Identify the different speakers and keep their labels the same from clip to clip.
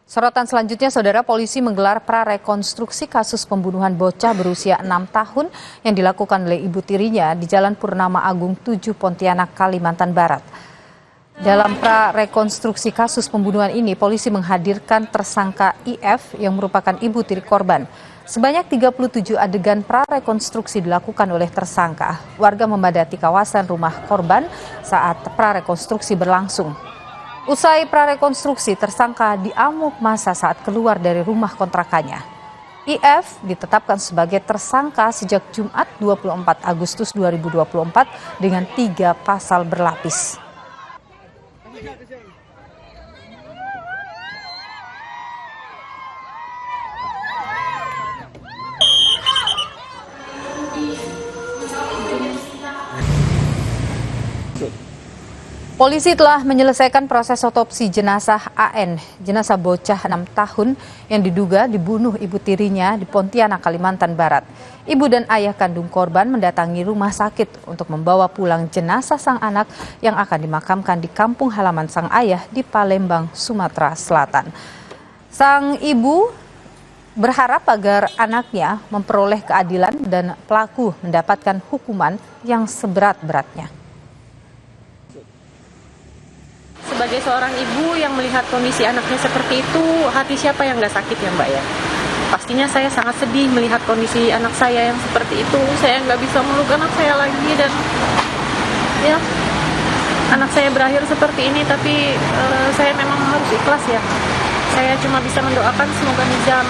Speaker 1: Sorotan selanjutnya, Saudara, polisi menggelar prarekonstruksi kasus pembunuhan bocah berusia 6 tahun yang dilakukan oleh ibu tirinya di Jalan Purnama Agung 7, Pontianak, Kalimantan Barat. Dalam prarekonstruksi kasus pembunuhan ini, polisi menghadirkan tersangka IF yang merupakan ibu tiri korban. Sebanyak 37 adegan prarekonstruksi dilakukan oleh tersangka. Warga memadati kawasan rumah korban saat prarekonstruksi berlangsung. Usai prarekonstruksi, tersangka diamuk massa saat keluar dari rumah kontrakannya. IF ditetapkan sebagai tersangka sejak Jumat 24 Agustus 2024 dengan 3 pasal berlapis. Polisi telah menyelesaikan proses otopsi jenazah AN, jenazah bocah 6 tahun yang diduga dibunuh ibu tirinya di Pontianak, Kalimantan Barat. Ibu dan ayah kandung korban mendatangi rumah sakit untuk membawa pulang jenazah sang anak yang akan dimakamkan di kampung halaman sang ayah di Palembang, Sumatera Selatan. Sang ibu berharap agar anaknya memperoleh keadilan dan pelaku mendapatkan hukuman yang seberat-beratnya.
Speaker 2: Sebagai seorang ibu yang melihat kondisi anaknya seperti itu, hati siapa yang nggak sakit ya Mbak ya? Pastinya saya sangat sedih melihat kondisi anak saya yang seperti itu. Saya nggak bisa meluk anak saya lagi dan ya anak saya berakhir seperti ini, tapi saya memang harus ikhlas ya. Saya cuma bisa mendoakan semoga Nizam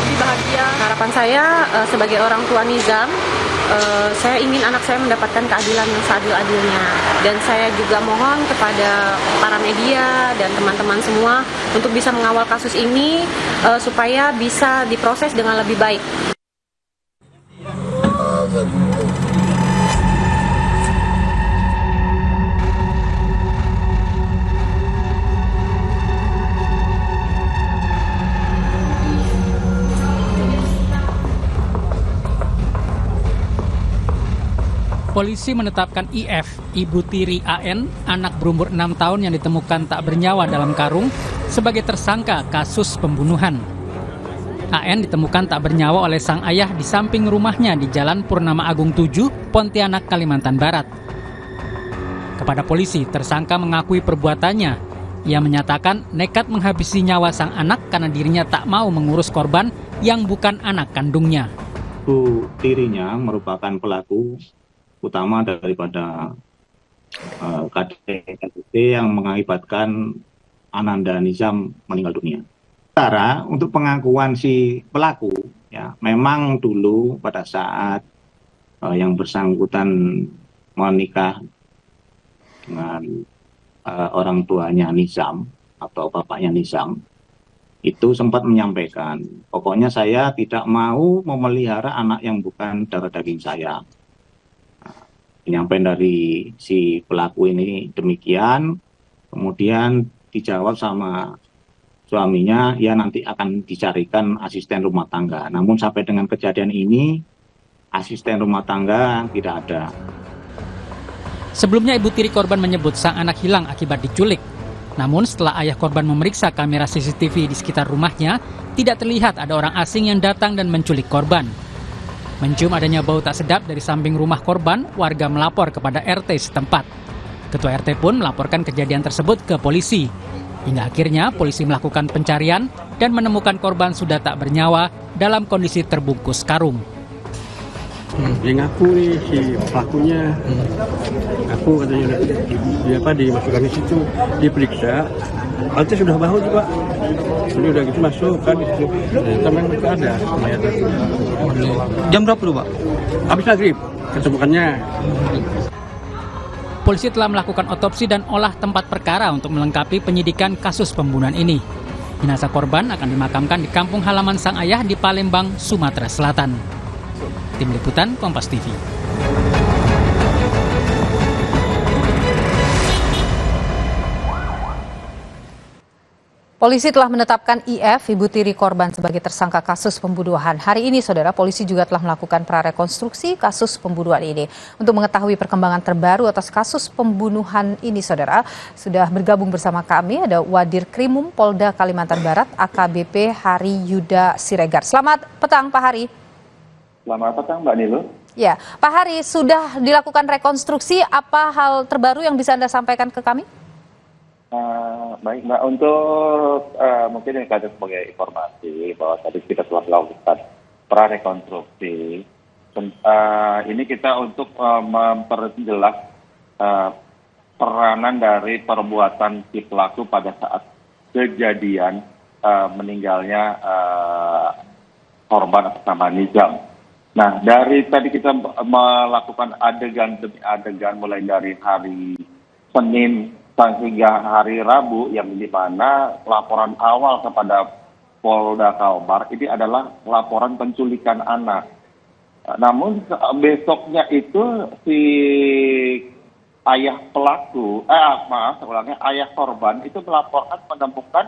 Speaker 2: lebih bahagia. Harapan saya sebagai orang tua Nizam, saya ingin anak saya mendapatkan keadilan yang seadil-adilnya. Dan saya juga mohon kepada para media dan teman-teman semua untuk bisa mengawal kasus ini supaya bisa diproses dengan lebih baik.
Speaker 3: Polisi menetapkan IF, ibu tiri AN, anak berumur 6 tahun yang ditemukan tak bernyawa dalam karung, sebagai tersangka kasus pembunuhan. AN ditemukan tak bernyawa oleh sang ayah di samping rumahnya di Jalan Purnama Agung 7, Pontianak, Kalimantan Barat. Kepada polisi, tersangka mengakui perbuatannya. Ia menyatakan nekat menghabisi nyawa sang anak karena dirinya tak mau mengurus korban yang bukan anak kandungnya.
Speaker 4: Ibu tirinya merupakan pelaku utama daripada KDRT yang mengakibatkan Ananda Nizam meninggal dunia. Sementara untuk pengakuan si pelaku, ya memang dulu pada saat yang bersangkutan menikah dengan orang tuanya Nizam atau bapaknya Nizam, itu sempat menyampaikan, pokoknya saya tidak mau memelihara anak yang bukan darah daging saya. Penyampaian dari si pelaku ini demikian, kemudian dijawab sama suaminya, ya nanti akan dicarikan asisten rumah tangga. Namun sampai dengan kejadian ini, asisten rumah tangga tidak ada.
Speaker 3: Sebelumnya ibu tiri korban menyebut sang anak hilang akibat diculik. Namun setelah ayah korban memeriksa kamera CCTV di sekitar rumahnya, tidak terlihat ada orang asing yang datang dan menculik korban. Mencium adanya bau tak sedap dari samping rumah korban, warga melapor kepada RT setempat. Ketua RT pun melaporkan kejadian tersebut ke polisi. Hingga akhirnya polisi melakukan pencarian dan menemukan korban sudah tak bernyawa dalam kondisi terbungkus karung.
Speaker 5: Dia ngaku nih si pelakunya, ngaku katanya dia dimasukkan di situ, diperiksa, alatnya sudah bahu juga, jadi udah gitu masuk kan di situ, teman itu ada mayatnya.
Speaker 6: Jam berapa tuh Pak?
Speaker 5: Habis maghrib ketemukannya.
Speaker 3: Polisi telah melakukan otopsi dan olah tempat perkara untuk melengkapi penyidikan kasus pembunuhan ini. Jenazah korban akan dimakamkan di kampung halaman sang ayah di Palembang, Sumatera Selatan. Tim Liputan Kompas TV.
Speaker 1: Polisi telah menetapkan IF, ibu tiri korban, sebagai tersangka kasus pembunuhan. Hari ini, saudara, polisi juga telah melakukan prarekonstruksi kasus pembunuhan ini. Untuk mengetahui perkembangan terbaru atas kasus pembunuhan ini, saudara, sudah bergabung bersama kami ada Wadir Krimum Polda Kalimantan Barat, AKBP Hari Yuda Siregar. Selamat petang, Pak Hari.
Speaker 7: Selamat petang, Mbak Nilu.
Speaker 1: Ya, Pak Hari, sudah dilakukan rekonstruksi. Apa hal terbaru yang bisa Anda sampaikan ke kami?
Speaker 7: Baik Mbak, untuk mungkin yang ada sebagai informasi bahwa tadi kita telah melakukan prarekonstruksi. Ini kita untuk memperjelas peranan dari perbuatan si pelaku pada saat kejadian meninggalnya korban atas nama Nizam. Nah, dari tadi kita melakukan adegan demi adegan mulai dari hari Senin hingga hari Rabu, yang di mana laporan awal kepada Polda Kalbar ini adalah laporan penculikan anak. Namun besoknya itu si ayah pelaku, ayah korban itu melaporkan menemukan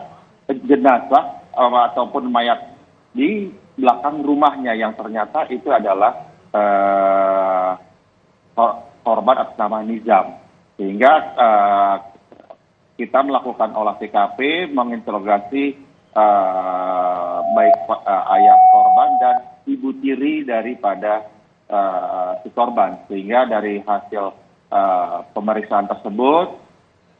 Speaker 7: jenazah ataupun mayat di belakang rumahnya, yang ternyata itu adalah korban atas nama Nizam. Sehingga kita melakukan olah TKP, menginterogasi baik ayah korban dan ibu tiri daripada si korban. Sehingga dari hasil pemeriksaan tersebut,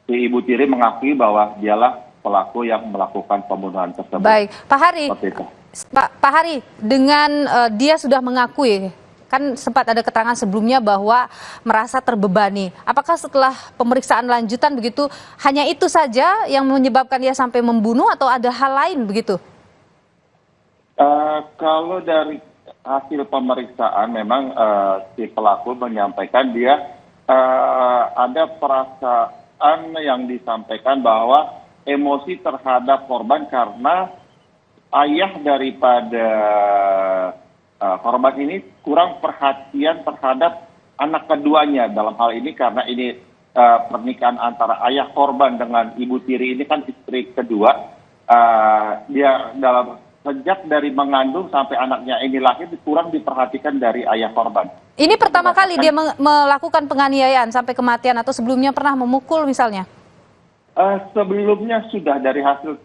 Speaker 7: si ibu tiri mengakui bahwa dialah pelaku yang melakukan pembunuhan tersebut.
Speaker 1: Baik, Pak Hari. Pak Hari, dengan dia sudah mengakui, kan sempat ada keterangan sebelumnya bahwa merasa terbebani. Apakah setelah pemeriksaan lanjutan begitu, hanya itu saja yang menyebabkan dia sampai membunuh atau ada hal lain begitu?
Speaker 7: Kalau dari hasil pemeriksaan memang si pelaku menyampaikan dia ada perasaan yang disampaikan bahwa emosi terhadap korban karena ayah daripada korban ini kurang perhatian terhadap anak keduanya. Dalam hal ini karena ini pernikahan antara ayah korban dengan ibu tiri, ini kan istri kedua. Dia sejak dari mengandung sampai anaknya ini lahir kurang diperhatikan dari ayah korban. Ini
Speaker 1: pertama kali dia melakukan penganiayaan sampai kematian atau sebelumnya pernah memukul misalnya?
Speaker 7: Sebelumnya sudah, dari hasil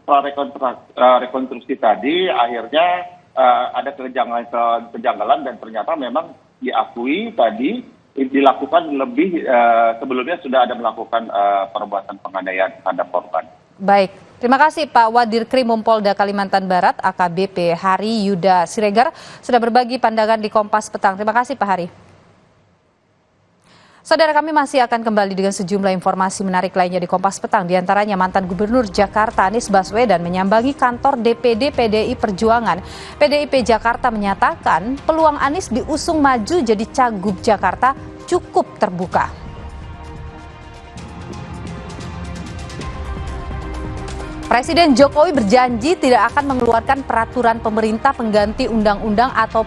Speaker 7: rekonstruksi tadi akhirnya ada kejanggalan dan ternyata memang diakui tadi dilakukan lebih sebelumnya sudah ada melakukan perbuatan penganiayaan terhadap korban.
Speaker 1: Baik, terima kasih Pak Wadir Krimum Polda Kalimantan Barat, AKBP Hari Yuda Siregar, sudah berbagi pandangan di Kompas Petang. Terima kasih Pak Hari. Saudara, kami masih akan kembali dengan sejumlah informasi menarik lainnya di Kompas Petang. Di antaranya mantan Gubernur Jakarta Anies Baswedan menyambangi kantor DPD PDI Perjuangan. PDIP Jakarta menyatakan peluang Anies diusung maju jadi Cagup Jakarta cukup terbuka. Presiden Jokowi berjanji tidak akan mengeluarkan peraturan pemerintah pengganti undang-undang atau